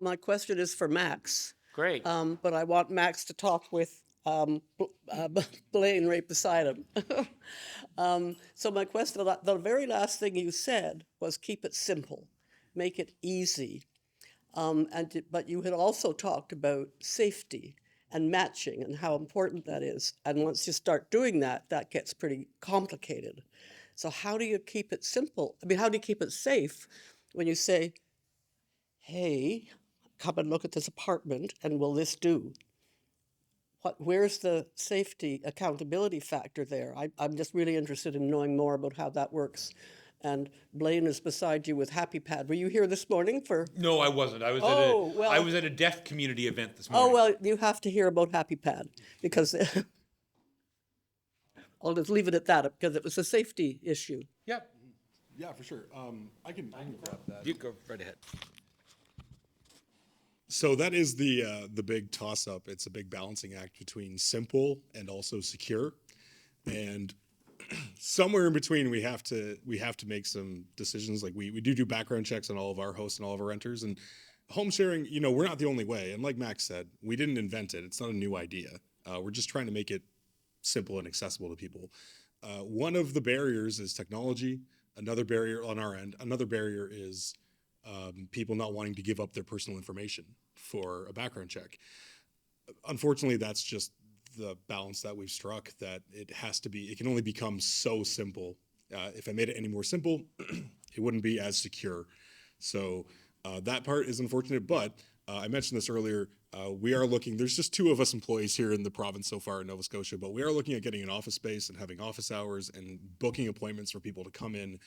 my question is for Max. Great. But I want Max to talk with Blayne right beside him. So my question, the very last thing you said was keep it simple, make it easy. But you had also talked about safety and matching and how important that is. And once you start doing that, that gets pretty complicated. So how do you keep it simple? I mean, how do you keep it safe when you say, hey, come and look at this apartment and will this do? Where's the safety accountability factor there? I'm just really interested in knowing more about how that works. And Blayne is beside you with Happipad. Were you here this morning for? No, I wasn't. I was at a deaf community event this morning. Oh, well, you have to hear about Happipad because I'll just leave it at that because it was a safety issue. Yep. Yeah, for sure. I can grab that. You go right ahead. So that is the big toss-up. It's a big balancing act between simple and also secure, and somewhere in between we have to make some decisions. Like we do background checks on all of our hosts and all of our renters, and home sharing. You know, we're not the only way. And like Max said, we didn't invent it. It's not a new idea. We're just trying to make it simple and accessible to people. One of the barriers is technology. Another barrier on our end. Another barrier is people not wanting to give up their personal information for a background check. Unfortunately, that's just the balance that we've struck, that it can only become so simple. If I made it any more simple, it wouldn't be as secure. So that part is unfortunate, but I mentioned this earlier, we are looking, there's just 2 of us employees here in the province so far in Nova Scotia, but we are looking at getting an office space and having office hours and booking appointments for people to come in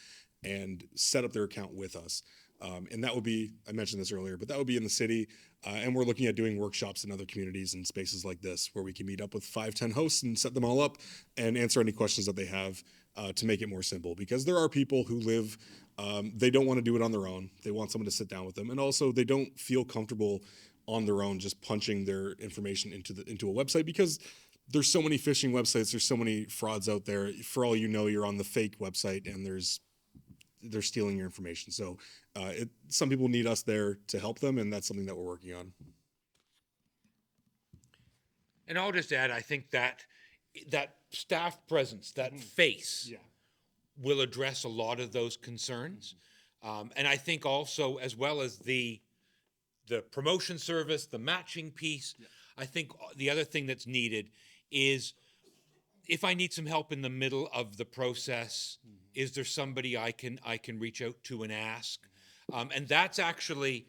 and set up their account with us. And that would be, I mentioned this earlier, but that would be in the city. And we're looking at doing workshops in other communities and spaces like this where we can meet up with 5-10 hosts and set them all up and answer any questions that they have to make it more simple. Because there are people who live, they don't want to do it on their own. They want someone to sit down with them. And also they don't feel comfortable on their own just punching their information into a website, because there's so many phishing websites, there's so many frauds out there. For all you know, you're on the fake website and they're stealing your information. So some people need us there to help them, and that's something that we're working on. And I'll just add, I think that staff presence, that face, will address a lot of those concerns. And I think also, as well as the promotion service, the matching piece, I think the other thing that's needed is, if I need some help in the middle of the process, is there somebody I can reach out to and ask? And that's actually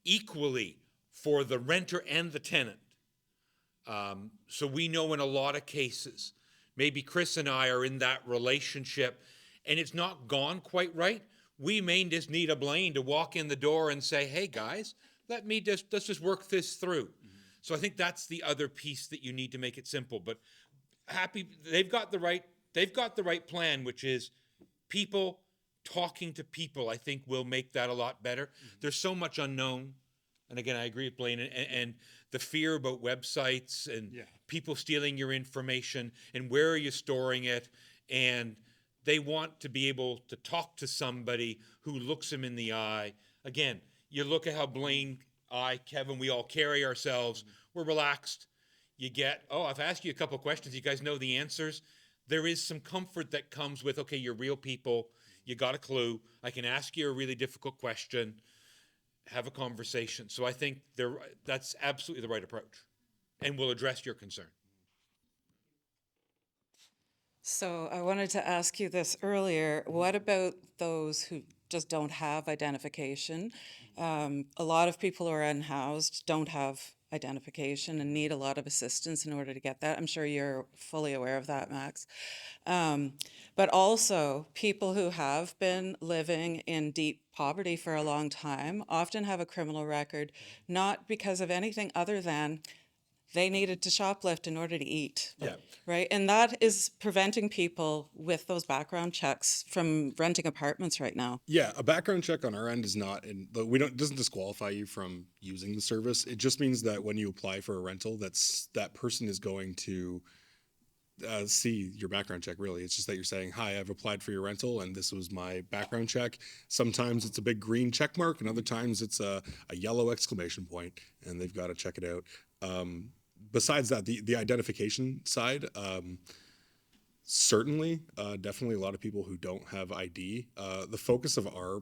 equally for the renter and the tenant. So we know in a lot of cases, maybe Chris and I are in that relationship and it's not gone quite right. We may just need a Blayne to walk in the door and say, hey guys, let's just work this through. So I think that's the other piece that you need to make it simple. But they've got the right plan, which is people talking to people. I think will make that a lot better. There's so much unknown, and again, I agree with Blayne, and the fear about websites and people stealing your information and where are you storing it, and they want to be able to talk to somebody who looks them in the eye. Again, you look at how Blayne, Kevin, we all carry ourselves. We're relaxed. You get, I've asked you a couple of questions. You guys know the answers. There is some comfort that comes with, okay, you're real people. You got a clue. I can ask you a really difficult question, have a conversation. So I think that's absolutely the right approach and will address your concern. So I wanted to ask you this earlier. What about those who just don't have identification? A lot of people who are unhoused don't have identification and need a lot of assistance in order to get that. I'm sure you're fully aware of that, Max. But also, people who have been living in deep poverty for a long time often have a criminal record, not because of anything other than they needed to shoplift in order to eat. Yeah. Right? And that is preventing people with those background checks from renting apartments right now. Yeah, a background check on our end is not, doesn't disqualify you from using the service. It just means that when you apply for a rental, that person is going to see your background check, really. It's just that you're saying, hi, I've applied for your rental and this was my background check. Sometimes it's a big green check mark, and other times it's a yellow exclamation point, and they've got to check it out. Besides that, the identification side, certainly, definitely a lot of people who don't have ID. The focus of our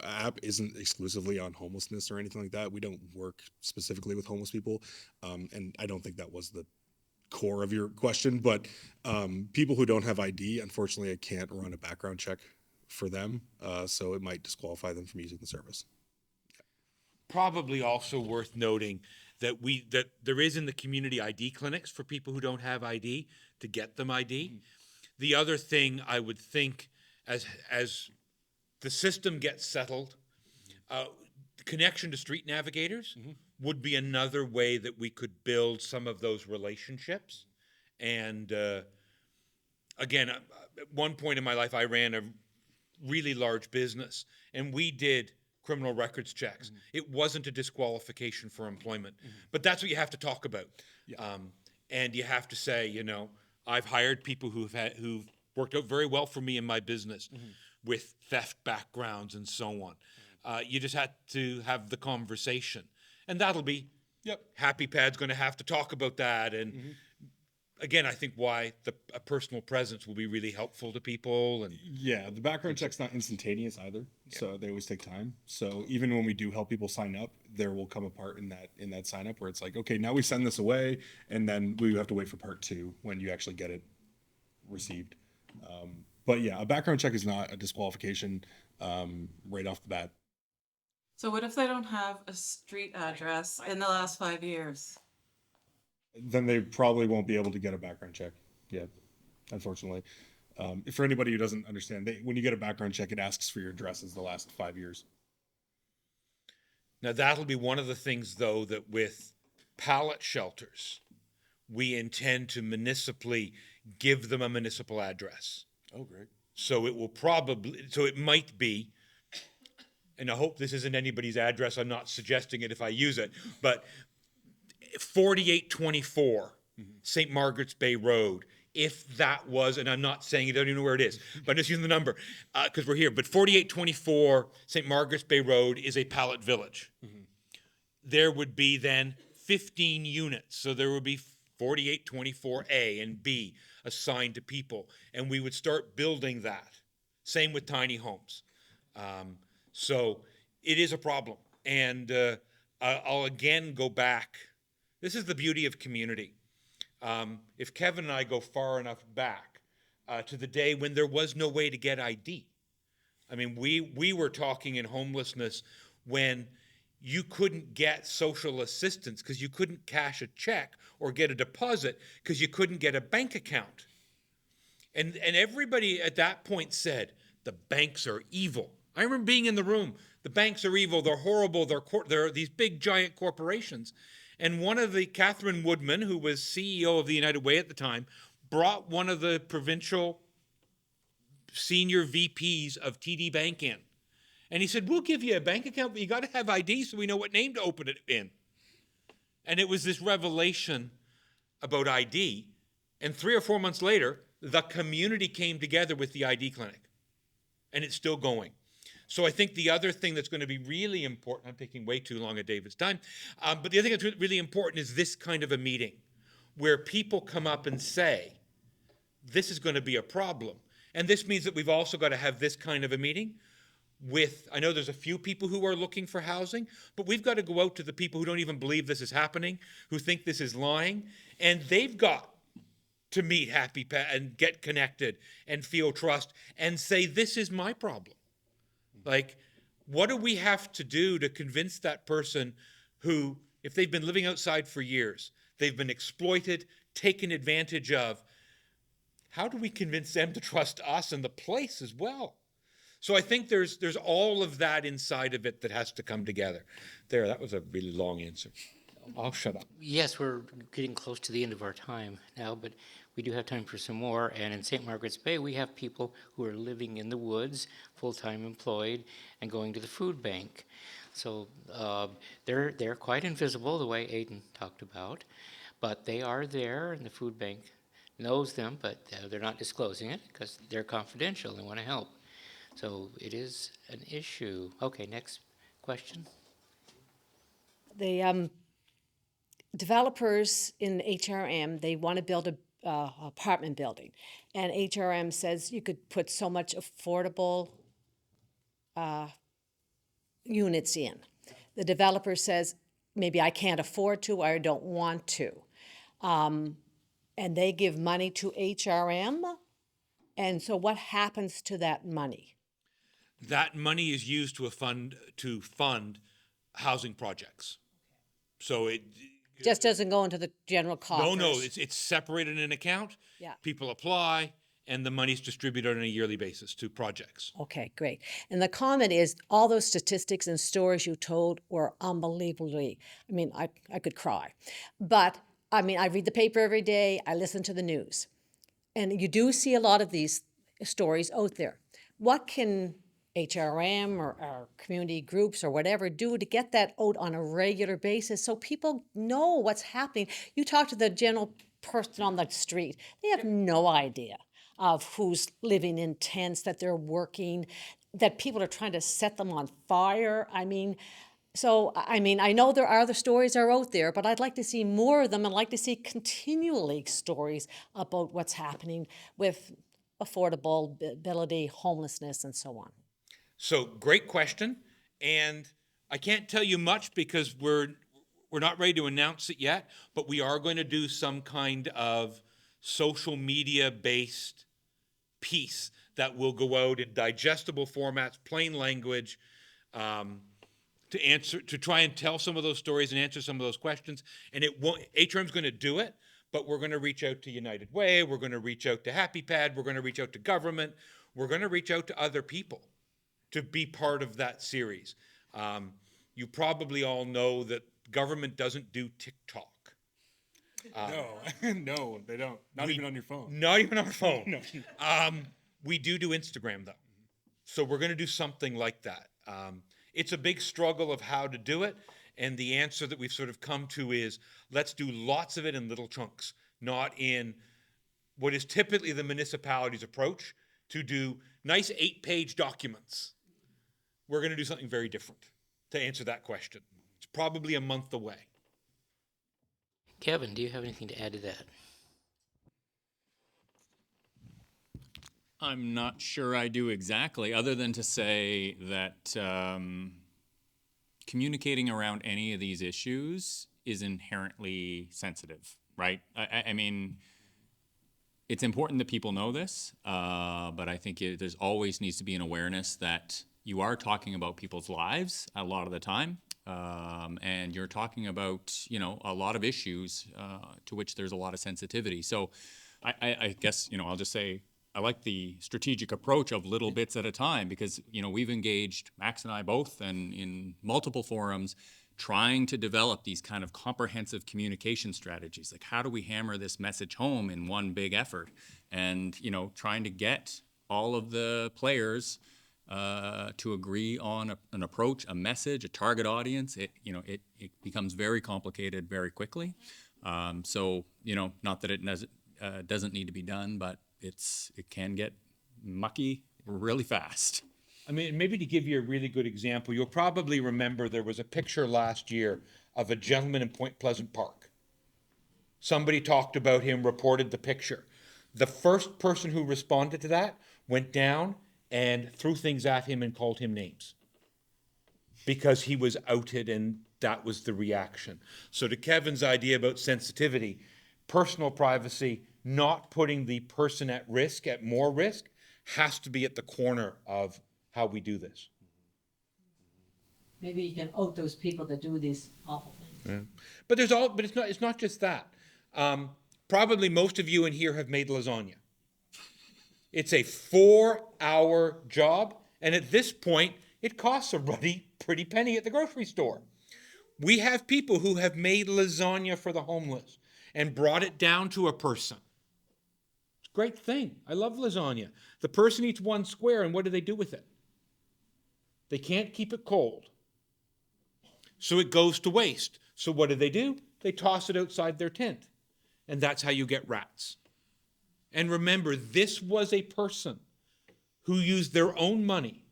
app isn't exclusively on homelessness or anything like that. We don't work specifically with homeless people, and I don't think that was the core of your question, but people who don't have ID, unfortunately, I can't run a background check for them, so it might disqualify them from using the service. Probably also worth noting that there is in the community ID clinics for people who don't have ID to get them ID. The other thing I would think, as the system gets settled, connection to street navigators would be another way that we could build some of those relationships. And again, at one point in my life, I ran a really large business, and we did criminal records checks. It wasn't a disqualification for employment, but that's what you have to talk about. And you have to say, you know, I've hired people who've worked out very well for me in my business with theft backgrounds and so on. You just had to have the conversation, and that'll be Happypad's going to have to talk about that. And again, I think why a personal presence will be really helpful to people. And Yeah, the background check's not instantaneous either, so they always take time. So even when we do help people sign up, there will come a part in that sign up where it's like, okay, now we send this away, and then we have to wait for part 2 when you actually get it received. But yeah, a background check is not a disqualification right off the bat. So what if they don't have a street address in the last 5 years? Then they probably won't be able to get a background check. Yeah, unfortunately. For anybody who doesn't understand, when you get a background check, it asks for your addresses the last 5 years. now that'll be one of the things, though, that with pallet shelters, we intend to municipally give them a municipal address. Oh, great. So it might be, and I hope this isn't anybody's address, I'm not suggesting it if I use it, but 4824 St. Margaret's Bay Road, if that was, and I'm not saying it, I don't even know where it is, but I'm just using the number because we're here, but 4824 St. Margaret's Bay Road is a pallet village. There would be then 15 units, so there would be 4824A and B assigned to people, and we would start building that. Same with tiny homes. So it is a problem, and I'll again go back. This is the beauty of community. If Kevin and I go far enough back to the day when there was no way to get ID. I mean, we were talking in homelessness when you couldn't get social assistance because you couldn't cash a check or get a deposit because you couldn't get a bank account. And everybody at that point said, the banks are evil. I remember being in the room. The banks are evil. They're horrible. They're these big, giant corporations. And one of the, Catherine Woodman, who was CEO of the United Way at the time, brought one of the provincial senior VPs of TD Bank in. And he said, we'll give you a bank account, but you got to have ID so we know what name to open it in. And it was this revelation about ID. And 3 or 4 months later, the community came together with the ID clinic. And it's still going. So I think the other thing that's going to be really important, I'm taking way too long of David's time, but the other thing that's really important is this kind of a meeting where people come up and say, this is going to be a problem. And this means that we've also got to have this kind of a meeting with, I know there's a few people who are looking for housing, but we've got to go out to the people who don't even believe this is happening, who think this is lying, and they've got to meet Happipad and get connected and feel trust and say, this is my problem. Like, what do we have to do to convince that person who, if they've been living outside for years, they've been exploited, taken advantage of, how do we convince them to trust us and the place as well? So I think there's all of that inside of it that has to come together. There, that was a really long answer. I'll shut up. Yes, we're getting close to the end of our time now, but we do have time for some more. And in St. Margaret's Bay, we have people who are living in the woods, full-time employed, and going to the food bank. So they're quite invisible, the way Aidan talked about, but they are there, and the food bank knows them, but they're not disclosing it because they're confidential. They want to help. So it is an issue. Okay, next question. The developers in HRM, they want to build a apartment building, and HRM says you could put so much affordable units in. The developer says, maybe I can't afford to, or I don't want to. And they give money to HRM, and so what happens to that money? That money is used to fund housing projects. So it Just doesn't go into the general coffers? no, it's separated in an account. Yeah. People apply, and the money's distributed on a yearly basis to projects. Okay, great. And the comment is, all those statistics and stories you told were unbelievably, I mean, I could cry. But, I mean, I read the paper every day, I listen to the news. And you do see a lot of these stories out there. What can HRM or community groups or whatever do to get that out on a regular basis so people know what's happening? You talk to the general person on the street, they have no idea of who's living in tents, that they're working, that people are trying to set them on fire. I mean, I know there are the stories are out there, but I'd like to see more of them. I'd like to see continually stories about what's happening with affordability, homelessness, and so on. So great question, and I can't tell you much because we're not ready to announce it yet, but we are going to do some kind of social media based piece that will go out in digestible formats, plain language, to try and tell some of those stories and answer some of those questions. And it won't, HRM's going to do it, but we're going to reach out to United Way, we're going to reach out to Happipad, we're going to reach out to government, we're going to reach out to other people to be part of that series. You probably all know that government doesn't do TikTok. No, they don't. Not even on your phone. Not even on our phone. We do Instagram, though. So we're going to do something like that. It's a big struggle of how to do it. And the answer that we've sort of come to is let's do lots of it in little chunks, not in what is typically the municipality's approach to do nice 8-page documents. We're going to do something very different to answer that question. It's probably a month away. Kevin, do you have anything to add to that? I'm not sure I do exactly, other than to say that communicating around any of these issues is inherently sensitive, right? I mean, it's important that people know this, but I think there's always needs to be an awareness that you are talking about people's lives a lot of the time, and you're talking about, a lot of issues to which there's a lot of sensitivity. So I guess, I'll just say, I like the strategic approach of little bits at a time because, we've engaged, Max and I both, and in multiple forums, trying to develop these kind of comprehensive communication strategies. Like, how do we hammer this message home in one big effort? And, trying to get all of the players to agree on an approach, a message, a target audience. It becomes very complicated very quickly. So, not that it doesn't need to be done, but it can get mucky really fast. I mean, maybe to give you a really good example, you'll probably remember there was a picture last year of a gentleman in Point Pleasant Park. Somebody talked about him, reported the picture. The first person who responded to that went down and threw things at him and called him names because he was outed, and that was the reaction. So to Kevin's idea about sensitivity, personal privacy, not putting the person at risk, at more risk, has to be at the corner of how we do this. Maybe you can out those people that do these awful things. Yeah. But it's not just that. Probably most of you in here have made lasagna. It's a 4-hour job, and at this point, it costs a pretty penny at the grocery store. We have people who have made lasagna for the homeless and brought it down to a person. It's a great thing. I love lasagna. The person eats one square, and what do they do with it? They can't keep it cold. So it goes to waste. So what do? They toss it outside their tent. And that's how you get rats. And remember, this was a person who used their own money,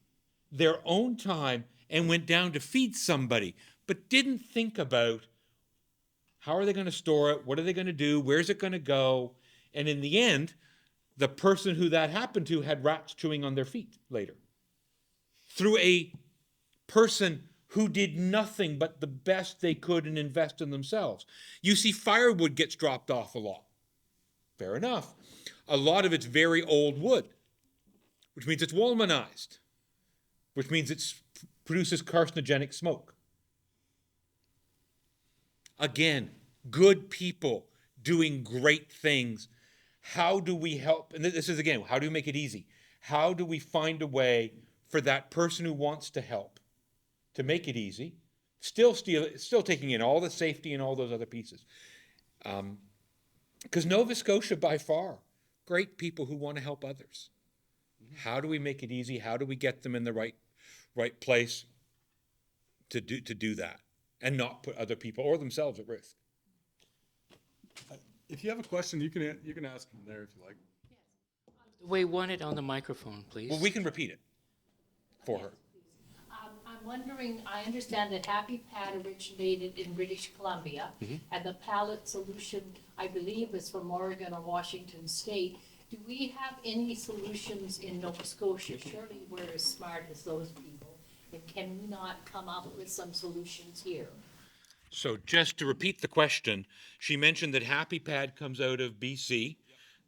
their own time, and went down to feed somebody, but didn't think about how are they going to store it, what are they going to do, where's it going to go, and in the end, the person who that happened to had rats chewing on their feet later. Through a person who did nothing but the best they could and invest in themselves. You see, firewood gets dropped off a lot. Fair enough. A lot of it's very old wood, which means it's womanized, which means it produces carcinogenic smoke. Again, good people doing great things. How do we help? And this is, again, how do we make it easy? How do we find a way for that person who wants to help to make it easy, still taking in all the safety and all those other pieces? Because Nova Scotia, by far, great people who want to help others. How do we make it easy? How do we get them in the right place to do that and not put other people or themselves at risk? If you have a question, you can ask them there if you like. We want it on the microphone, please. Well, we can repeat it for her. I'm wondering, I understand that Happipad originated in British Columbia, and the pallet solution, I believe, is from Oregon or Washington State. Do we have any solutions in Nova Scotia? Surely we're as smart as those people, and can we not come up with some solutions here? So just to repeat the question, she mentioned that Happipad comes out of BC,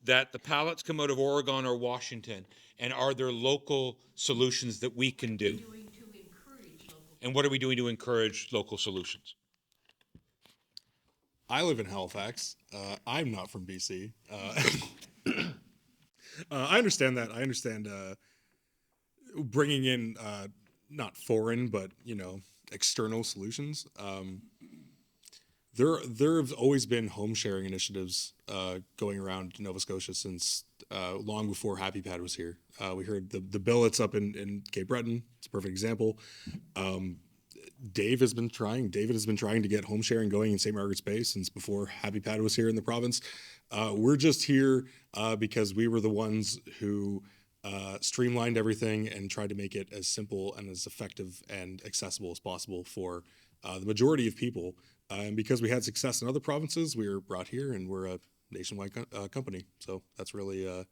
that the pallets come out of Oregon or Washington, and are there local solutions that we can do? And what are we doing to encourage local solutions? I live in Halifax. I'm not from BC. I understand that. I understand bringing in not foreign, but external solutions. There have always been home sharing initiatives going around Nova Scotia since long before Happipad was here. We heard the billets up in Cape Breton. It's a perfect example. David has been trying to get home sharing going in St. Margaret's Bay since before Happipad was here in the province. We're just here because we were the ones who streamlined everything and tried to make it as simple and as effective and accessible as possible for the majority of people. And because we had success in other provinces, we were brought here, and we're a nationwide company. So that's really it.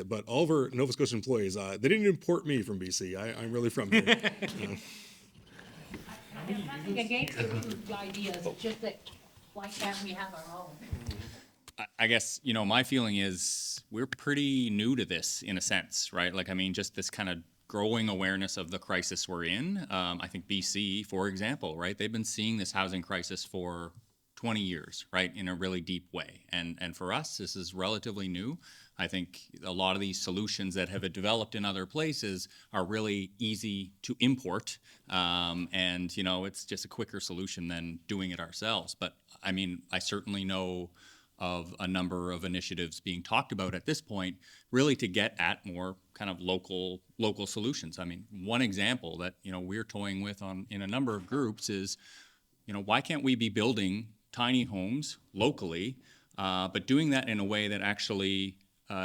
But all of our Nova Scotia employees, they didn't import me from BC. I'm really from here. I have nothing against the ideas, it's just that why can't we have our own? I guess, my feeling is we're pretty new to this in a sense, right? Just this kind of growing awareness of the crisis we're in. I think BC, for example, right? They've been seeing this housing crisis for 20 years, right? In a really deep way. And for us, this is relatively new. I think a lot of these solutions that have developed in other places are really easy to import. And, it's just a quicker solution than doing it ourselves. But I certainly know of a number of initiatives being talked about at this point, really to get at more kind of local solutions. One example that we're toying with in a number of groups is, why can't we be building tiny homes locally, but doing that in a way that actually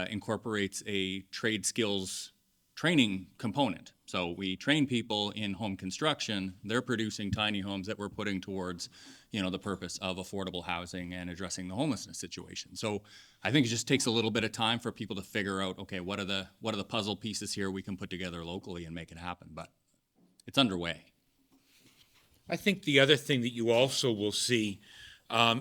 incorporates a trade skills training component. So we train people in home construction. They're producing tiny homes that we're putting towards the purpose of affordable housing and addressing the homelessness situation. So I think it just takes a little bit of time for people to figure out, okay, what are the puzzle pieces here we can put together locally and make it happen. But it's underway. I think the other thing that you also will see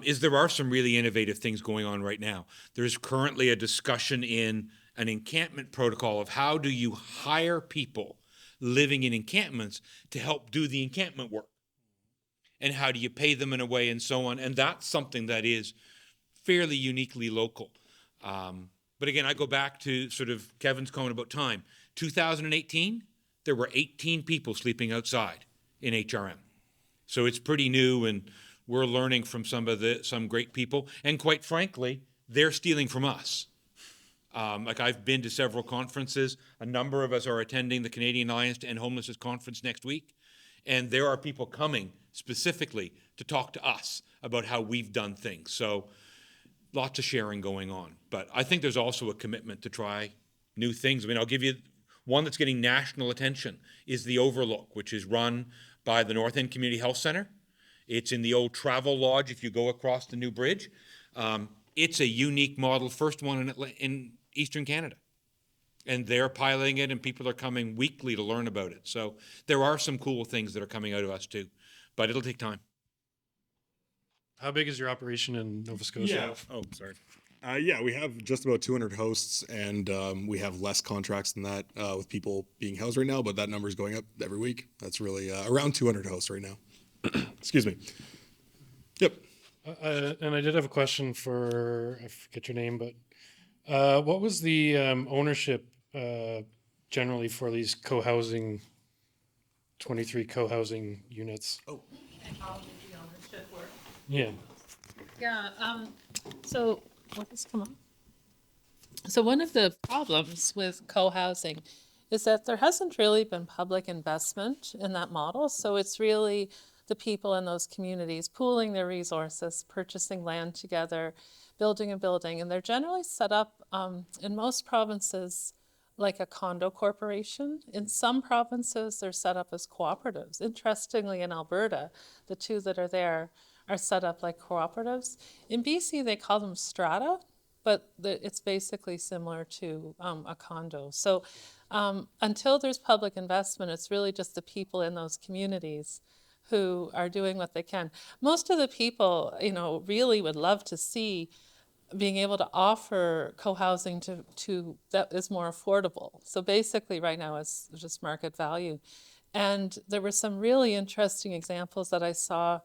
is there are some really innovative things going on right now. There's currently a discussion in an encampment protocol of how do you hire people living in encampments to help do the encampment work, and how do you pay them in a way, and so on. And that's something that is fairly uniquely local. But again, I go back to sort of Kevin's comment about time. 2018, there were 18 people sleeping outside in HRM. So it's pretty new, and we're learning from some great people. And quite frankly, they're stealing from us. I've been to several conferences. A number of us are attending the Canadian Alliance to End Homelessness conference next week. And there are people coming specifically to talk to us about how we've done things. So lots of sharing going on. But I think there's also a commitment to try new things. I mean, I'll give you one that's getting national attention is the Overlook, which is run by the North End Community Health Center. It's in the old Travel Lodge if you go across the new bridge. It's a unique model, first one in Eastern Canada. And they're piloting it, and people are coming weekly to learn about it. So there are some cool things that are coming out of us too, but it'll take time. How big is your operation in Nova Scotia? Oh, sorry. Yeah, we have just about 200 hosts, and we have less contracts than that with people being housed right now, but that number is going up every week. That's really around 200 hosts right now. Excuse me. Yep. And I did have a question for, I forget your name, but what was the ownership generally for these co-housing, 23 co-housing units? And how did the ownership work? Yeah. Yeah, so what has come on? So one of the problems with co-housing is that there hasn't really been public investment in that model. So it's really the people in those communities pooling their resources, purchasing land together, building a building, and they're generally set up in most provinces like a condo corporation. In some provinces, they're set up as cooperatives. Interestingly, in Alberta, the two that are there are set up like cooperatives. In BC, they call them strata, but it's basically similar to a condo. So until there's public investment, it's really just the people in those communities who are doing what they can. Most of the people, really would love to see being able to offer co-housing to that is more affordable. So basically right now it's just market value. And there were some really interesting examples that I saw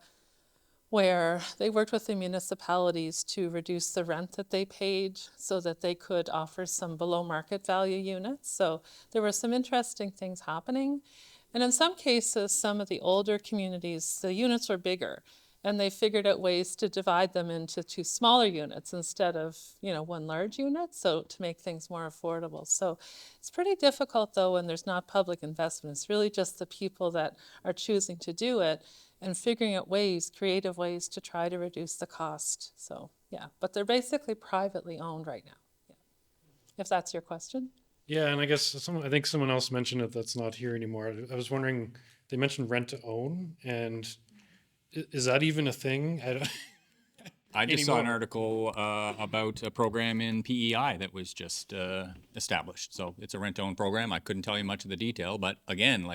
where they worked with the municipalities to reduce the rent that they paid so that they could offer some below market value units. So there were some interesting things happening. And in some cases, some of the older communities, the units were bigger, and they figured out ways to divide them into two smaller units instead of, one large unit, so to make things more affordable. So it's pretty difficult, though, when there's not public investment. It's really just the people that are choosing to do it and figuring out creative ways to try to reduce the cost. So, yeah, but they're basically privately owned right now, if that's your question. Yeah, and I guess I think someone else mentioned it that's not here anymore. I was wondering, they mentioned rent to own, and is that even a thing? I just saw an article about a program in PEI that was just established. So it's a rent-to-own program. I couldn't tell you much of the detail, but again,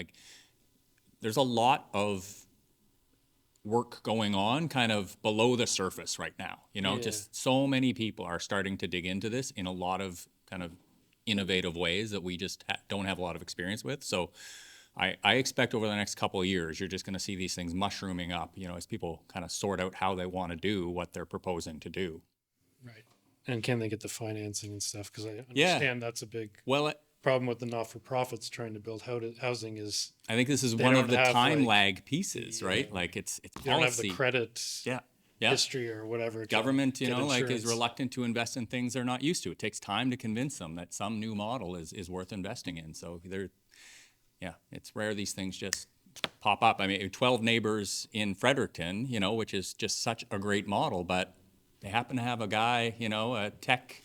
there's a lot of work going on kind of below the surface right now. Just so many people are starting to dig into this in a lot of kind of innovative ways that we just don't have a lot of experience with. So I expect over the next couple of years, you're just going to see these things mushrooming up, as people kind of sort out how they want to do what they're proposing to do. Right. And can they get the financing and stuff? Because I understand that's a big problem with the not-for-profits trying to build housing is... I think this is one of the time lag pieces, right? It's they don't have the credit yeah. history or whatever. Government, is reluctant to invest in things they're not used to. It takes time to convince them that some new model is worth investing in. So it's rare these things just pop up. I mean, 12 neighbors in Fredericton, which is just such a great model, but they happen to have a guy, a tech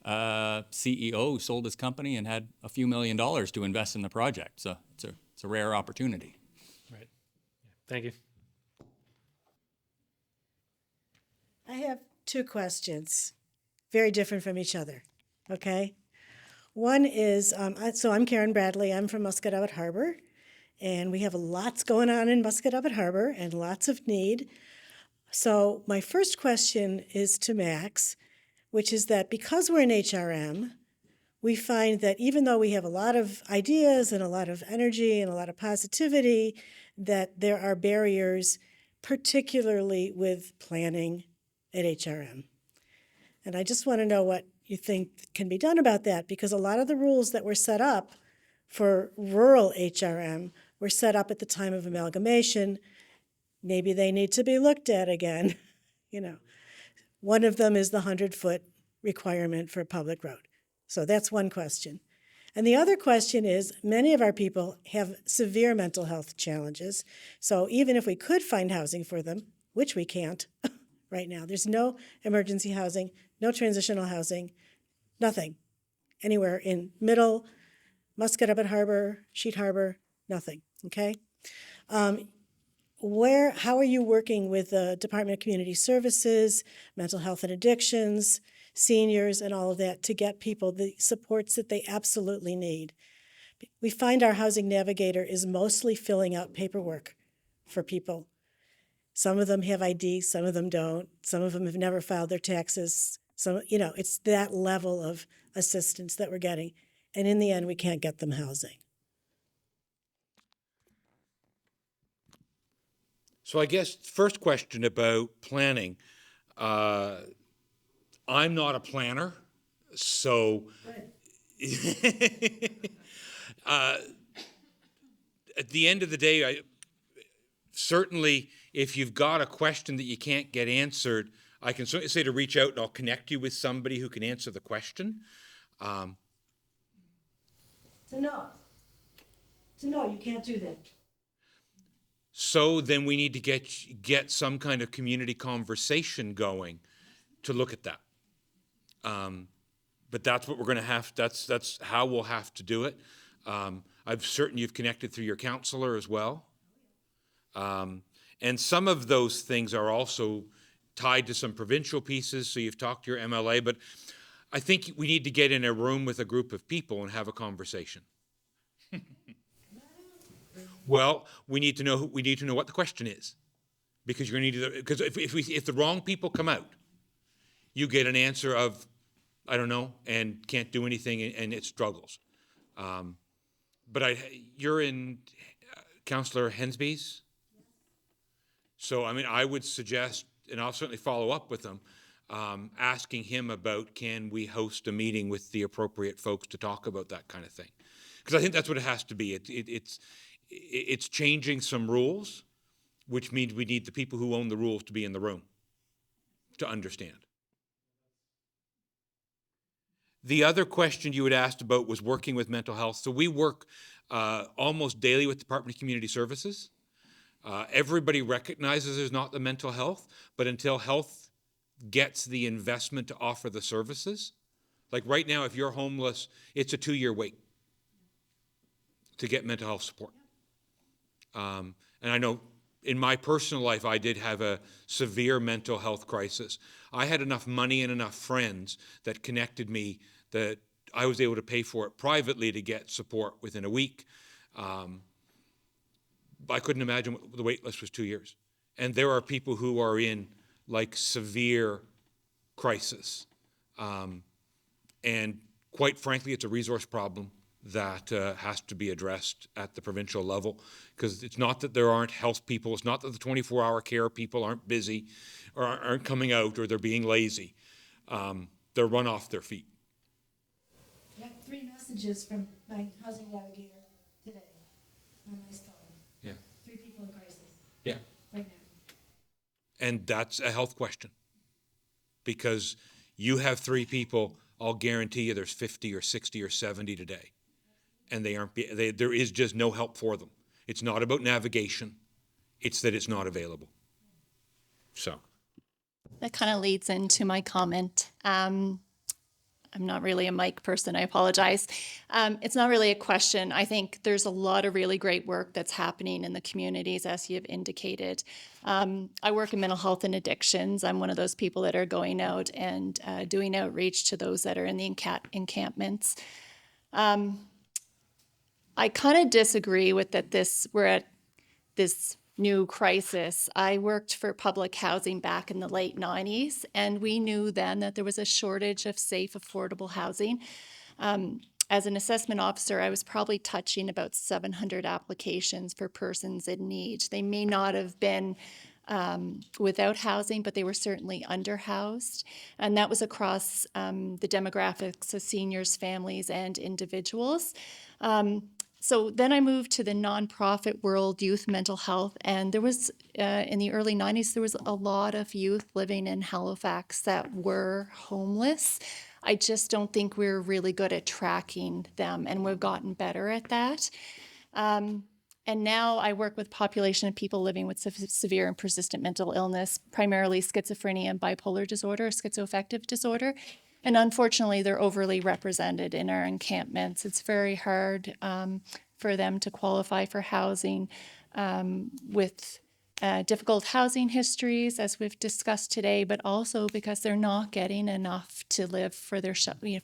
CEO who sold his company and had a few $1 million to invest in the project. So it's a rare opportunity. Right. Thank you. I have two questions, very different from each other, okay? One is, so I'm Karen Bradley. I'm from Musquodoboit Harbor, and we have lots going on in Musquodoboit Harbor and lots of need. So my first question is to Max, which is that because we're in HRM, we find that even though we have a lot of ideas and a lot of energy and a lot of positivity, that there are barriers, particularly with planning at HRM. And I just want to know what you think can be done about that, because a lot of the rules that were set up for rural HRM were set up at the time of amalgamation. Maybe they need to be looked at again. One of them is the 100-foot requirement for a public road. So that's one question. And the other question is, many of our people have severe mental health challenges. So even if we could find housing for them, which we can't right now, there's no emergency housing, no transitional housing, nothing. Anywhere in Middle, Muscatatuck Harbor, Sheet Harbor, nothing, okay? How are you working with the Department of Community Services, Mental Health and Addictions, seniors, and all of that to get people the supports that they absolutely need? We find our housing navigator is mostly filling out paperwork for people. Some of them have ID, some of them don't. Some of them have never filed their taxes. So, it's that level of assistance that we're getting. And in the end, we can't get them housing. So I guess first question about planning. I'm not a planner, so at the end of the day, certainly if you've got a question that you can't get answered, I can certainly say to reach out and I'll connect you with somebody who can answer the question. To know, you can't do that. So then we need to get some kind of community conversation going to look at that. But that's what we're going to have. That's how we'll have to do it. I'm certain you've connected through your counselor as well. And some of those things are also tied to some provincial pieces. So you've talked to your MLA, but I think we need to get in a room with a group of people and have a conversation. Well, we need to know what the question is, because you're going to need to, because if the wrong people come out, you get an answer of, I don't know, and can't do anything, and it struggles. But you're in Councillor Hensby's, so I mean, I would suggest, and I'll certainly follow up with him, asking him about, can we host a meeting with the appropriate folks to talk about that kind of thing? Because I think that's what it has to be. It's changing some rules, which means we need the people who own the rules to be in the room to understand. The other question you had asked about was working with mental health. So we work almost daily with the Department of Community Services. Everybody recognizes there's not the mental health, but until health gets the investment to offer the services, like right now, if you're homeless, it's a 2-year wait to get mental health support. And I know in my personal life, I did have a severe mental health crisis. I had enough money and enough friends that connected me that I was able to pay for it privately to get support within a week. I couldn't imagine what the wait list was 2 years. And there are people who are in like severe crisis. And quite frankly, it's a resource problem that has to be addressed at the provincial level, because it's not that there aren't health people, it's not that the 24-hour care people aren't busy or aren't coming out or they're being lazy. They're run off their feet. I got 3 messages from my housing navigator today on my phone. Yeah. 3 people in crisis. Yeah. Right now. And that's a health question, because you have 3 people, I'll guarantee you there's 50 or 60 or 70 today. And there is just no help for them. It's not about navigation. It's that it's not available. So. That kind of leads into my comment. I'm not really a mic person, I apologize. It's not really a question. I think there's a lot of really great work that's happening in the communities, as you've indicated. I work in mental health and addictions. I'm one of those people that are going out and doing outreach to those that are in the encampments. I kind of disagree with that we're at this new crisis. I worked for public housing back in the late 90s, and we knew then that there was a shortage of safe, affordable housing. As an assessment officer, I was probably touching about 700 applications for persons in need. They may not have been without housing, but they were certainly underhoused. And that was across the demographics of seniors, families, and individuals. So then I moved to the nonprofit world, youth mental health, and there was, in the early 90s, there was a lot of youth living in Halifax that were homeless. I just don't think we're really good at tracking them, and we've gotten better at that. And And now I work with population of people living with severe and persistent mental illness, primarily schizophrenia and bipolar disorder, schizoaffective disorder. And unfortunately, they're overly represented in our encampments. It's very hard for them to qualify for housing with difficult housing histories, as we've discussed today, but also because they're not getting enough to live for their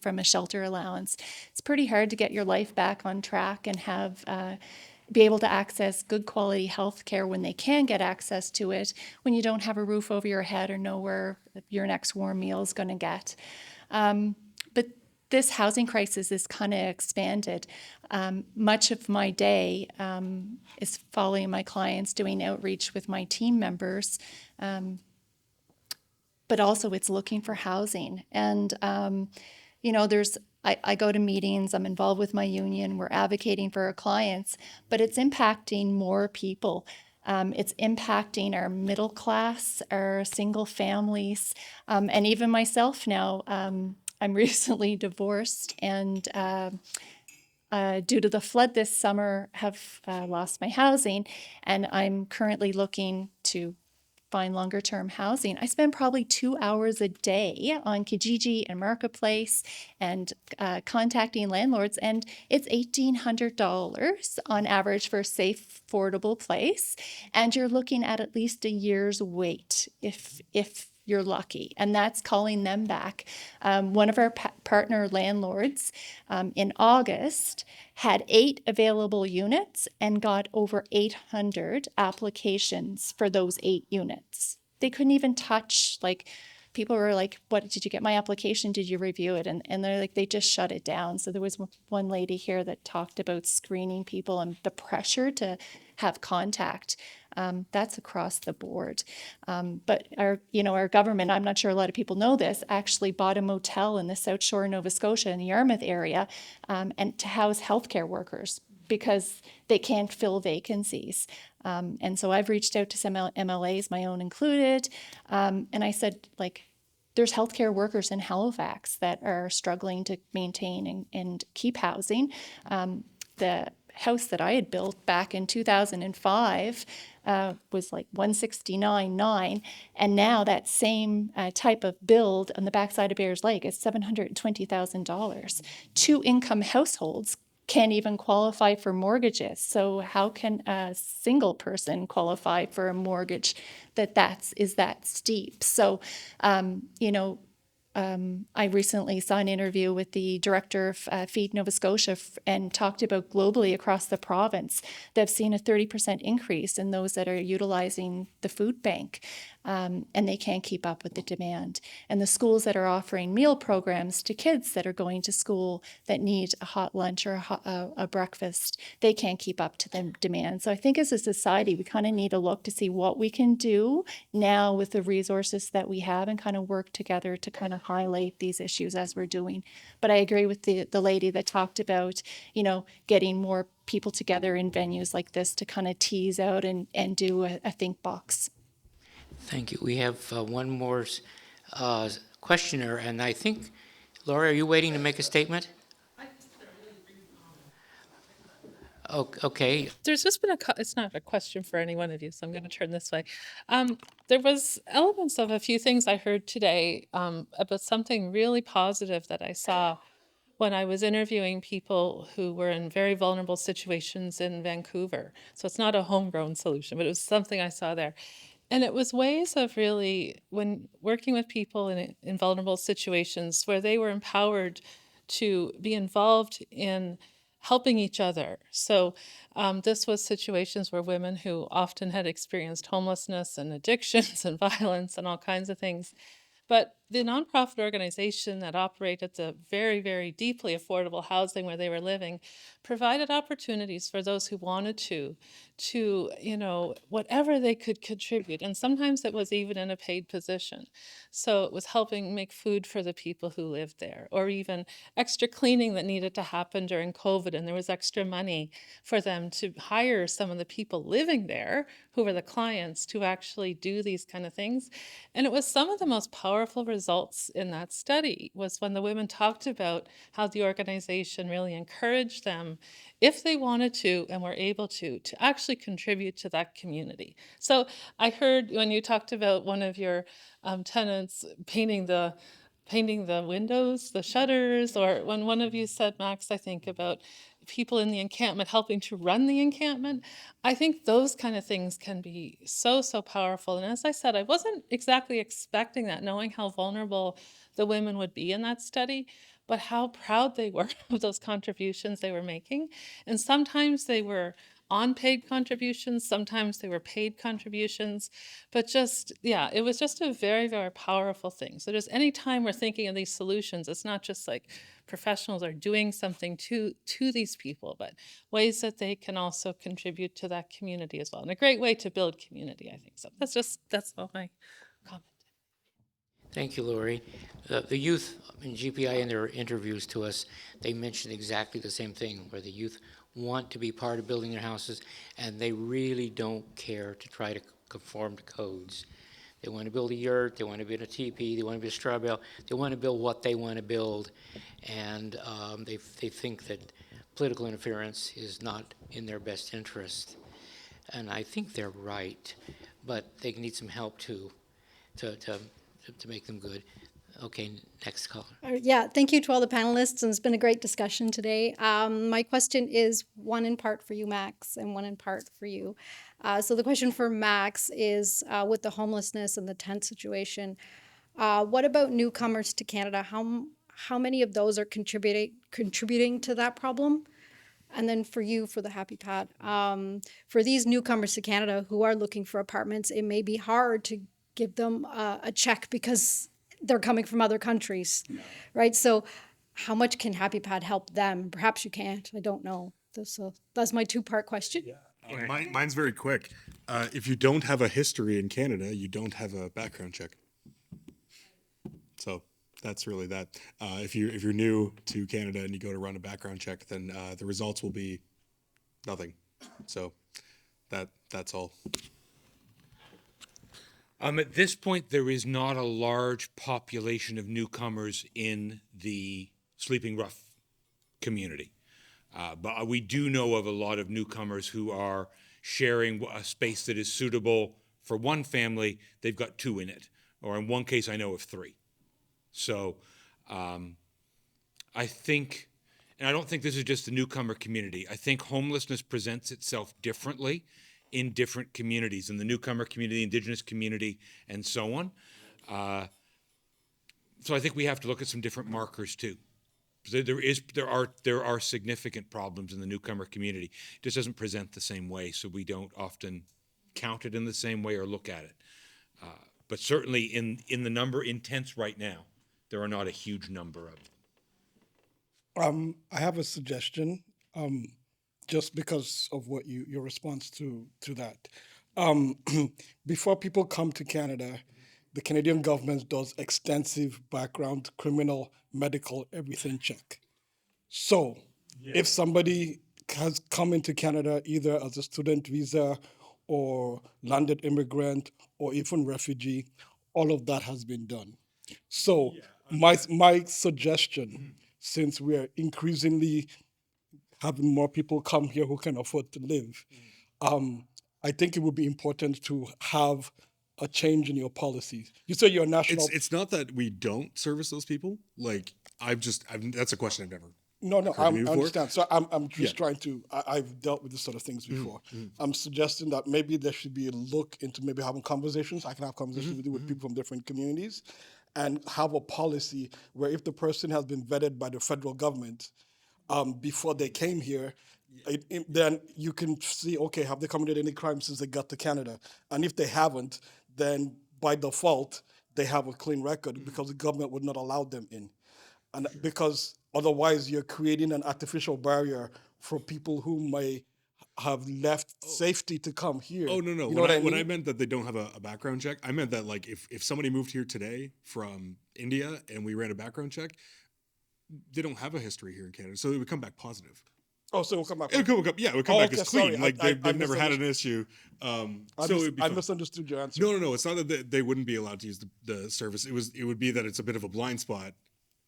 from a shelter allowance. It's pretty hard to get your life back on track and have be able to access good quality health care when they can get access to it, when you don't have a roof over your head or know where your next warm meal is going to get. But this housing crisis is kind of expanded. Much of my day is following my clients, doing outreach with my team members, but also it's looking for housing. And, you know, I go to meetings, I'm involved with my union, we're advocating for our clients, but it's impacting more people. It's impacting our middle class, our single families, and even myself now. I'm recently divorced and due to the flood this summer have lost my housing, and I'm currently looking to find longer term housing. I spend probably 2 hours a day on Kijiji and Marketplace and contacting landlords, and it's $1,800 on average for a safe, affordable place. And you're looking at least a year's wait if you're lucky, and that's calling them back. One of our partner landlords in August had 8 available units and got over 800 applications for those 8 units. They couldn't even touch, like, people were like, what, did you get my application? Did you review it? And they're like, they just shut it down. So there was one lady here that talked about screening people and the pressure to have contact. That's across the board. But our government, I'm not sure a lot of people know this, actually bought a motel in the South Shore of Nova Scotia in the Yarmouth area and to house healthcare workers because they can't fill vacancies. And so I've reached out to some MLAs, my own included, and I said, like, there's healthcare workers in Halifax that are struggling to maintain and keep housing. The house that I had built back in 2005 was like $169,900, and now that same type of build on the backside of Bears Lake is $720,000. 2-income households can't even qualify for mortgages. So how can a single person qualify for a mortgage is that steep? So, I recently saw an interview with the director of Feed Nova Scotia and talked about globally across the province, they've seen a 30% increase in those that are utilizing the food bank, and they can't keep up with the demand. And the schools that are offering meal programs to kids that are going to school that need a hot lunch or a breakfast, they can't keep up to the demand. So I think as a society, we kind of need to look to see what we can do now with the resources that we have and kind of work together to kind of highlight these issues as we're doing. But I agree with the lady that talked about, getting more people together in venues like this to kind of tease out and do a think box. Thank you. We have one more questioner, and I think, Laura, are you waiting to make a statement? Okay. There's just been it's not a question for any one of you, so I'm going to turn this way. There was elements of a few things I heard today about something really positive that I saw when I was interviewing people who were in very vulnerable situations in Vancouver. So it's not a homegrown solution, but it was something I saw there. And it was ways of really, when working with people in vulnerable situations, where they were empowered to be involved in helping each other. So this was situations where women who often had experienced homelessness and addictions and violence and all kinds of things. But the nonprofit organization that operated the very, very deeply affordable housing where they were living provided opportunities for those who wanted to, whatever they could contribute. And sometimes it was even in a paid position. So it was helping make food for the people who lived there, or even extra cleaning that needed to happen during COVID. And there was extra money for them to hire some of the people living there, who were the clients, to actually do these kind of things. And it was some of the most powerful results in that study was when the women talked about how the organization really encouraged them, if they wanted to and were able to actually contribute to that community. So I heard when you talked about one of your tenants painting the windows, the shutters, or when one of you said, Max, I think about people in the encampment helping to run the encampment. I think those kind of things can be so, so powerful. And as I said, I wasn't exactly expecting that, knowing how vulnerable the women would be in that study, but how proud they were of those contributions they were making. And sometimes they were unpaid contributions, sometimes they were paid contributions, but just, yeah, it was just a very, very powerful thing. So just any time we're thinking of these solutions, it's not just like professionals are doing something to these people, but ways that they can also contribute to that community as well. And a great way to build community, I think. So that's all my comment. Thank you, Lori. The youth in GPI in their interviews to us, they mentioned exactly the same thing, where the youth want to be part of building their houses, and they really don't care to try to conform to codes. They want to build a yurt, they want to build a teepee, they want to build a straw bale, they want to build what they want to build, and they think that political interference is not in their best interest. And I think they're right, but they need some help too to make them good. Okay, next caller. Yeah, thank you to all the panelists, and it's been a great discussion today. My question is one in part for you, Max, and one in part for you. So the question for Max is, with the homelessness and the tent situation, what about newcomers to Canada? How many of those are contributing to that problem? And then for you, for the Happipad, for these newcomers to Canada who are looking for apartments, it may be hard to give them a check because they're coming from other countries, right? So how much can Happipad help them? Perhaps you can't, I don't know. So that's my two-part question. Mine's very quick. If you don't have a history in Canada, you don't have a background check. So that's really that. If you're new to Canada and you go to run a background check, then the results will be nothing. So that's all. At this point, there is not a large population of newcomers in the Sleeping Rough community. But we do know of a lot of newcomers who are sharing a space that is suitable for one family. They've got two in it, or in one case, I know of three. So I think, and I don't think this is just the newcomer community, I think homelessness presents itself differently in different communities, in the newcomer community, Indigenous community, and so on. So I think we have to look at some different markers too. There are significant problems in the newcomer community. It just doesn't present the same way, so we don't often count it in the same way or look at it. But certainly in the number in tents right now, there are not a huge number of them. I have a suggestion. Just because of what your response to that. Before people come to Canada, the Canadian government does extensive background, criminal, medical, everything check. So if somebody has come into Canada either as a student visa or landed immigrant or even refugee, all of that has been done. So my suggestion, since we are increasingly having more people come here who can afford to live, I think it would be important to have a change in your policies. You say you're national. It's not that we don't service those people. Like that's a question I've never. No, heard I before. understand. So I'm just trying to. I've dealt with this sort of things before. I'm suggesting that maybe there should be a look into maybe having conversations. I can have conversations with you with people from different communities, and have a policy where if the person has been vetted by the federal government before they came here, then you can see, okay, have they committed any crimes since they got to Canada? And if they haven't, then by default, they have a clean record because the government would not allow them in. And because otherwise you're creating an artificial barrier for people who may have left safety to come here. Oh, no. You know what I mean? When I meant that they don't have a background check, I meant that like if somebody moved here today from India and we ran a background check, they don't have a history here in Canada, so they would come back positive. Oh, so we'll come back. It'll come, yeah, it would come Oh, back okay, as clean. sorry. Like I they've never had an misunderstood. issue. So it'd be I fine. misunderstood your answer. No. It's not that they wouldn't be allowed to use the service. It would be that it's a bit of a blind spot.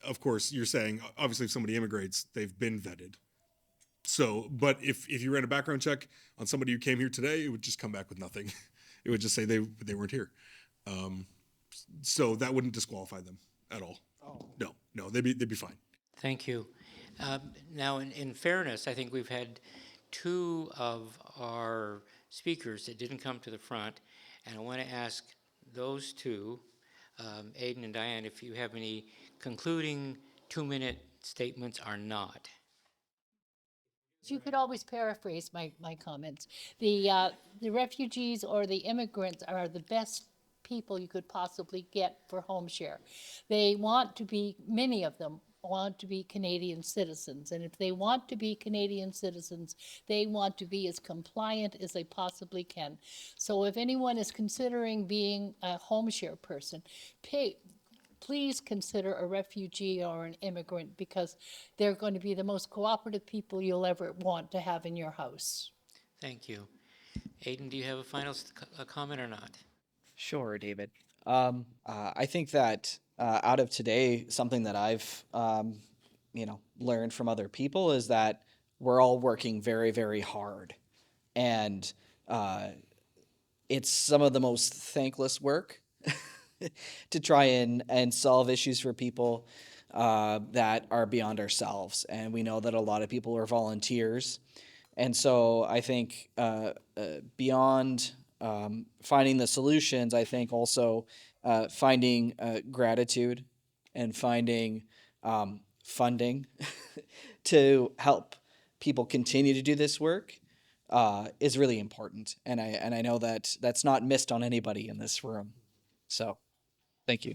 Of course, you're saying obviously if somebody immigrates, they've been vetted. So, but if you ran a background check on somebody who came here today, it would just come back with nothing. It would just say they weren't here. So that wouldn't disqualify them at all. No, they'd be fine. Thank you. Now, in fairness, I think we've had two of our speakers that didn't come to the front, and I want to ask those two, Aidan and Diane, if you have any concluding 2-minute statements or not. You could always paraphrase my comments. The refugees or the immigrants are the best people you could possibly get for home share. They want to be, many of them want to be Canadian citizens. And if they want to be Canadian citizens, they want to be as compliant as they possibly can. So if anyone is considering being a home share person, please consider a refugee or an immigrant, because they're going to be the most cooperative people you'll ever want to have in your house. Thank you. Aidan, do you have a final comment or not? Sure, David. I think that out of today, something that I've learned from other people is that we're all working very, very hard, and it's some of the most thankless work to try and solve issues for people that are beyond ourselves. And we know that a lot of people are volunteers. And so I think beyond finding the solutions, I think also finding gratitude and finding funding to help people continue to do this work is really important. And I know that that's not missed on anybody in this room. So thank you.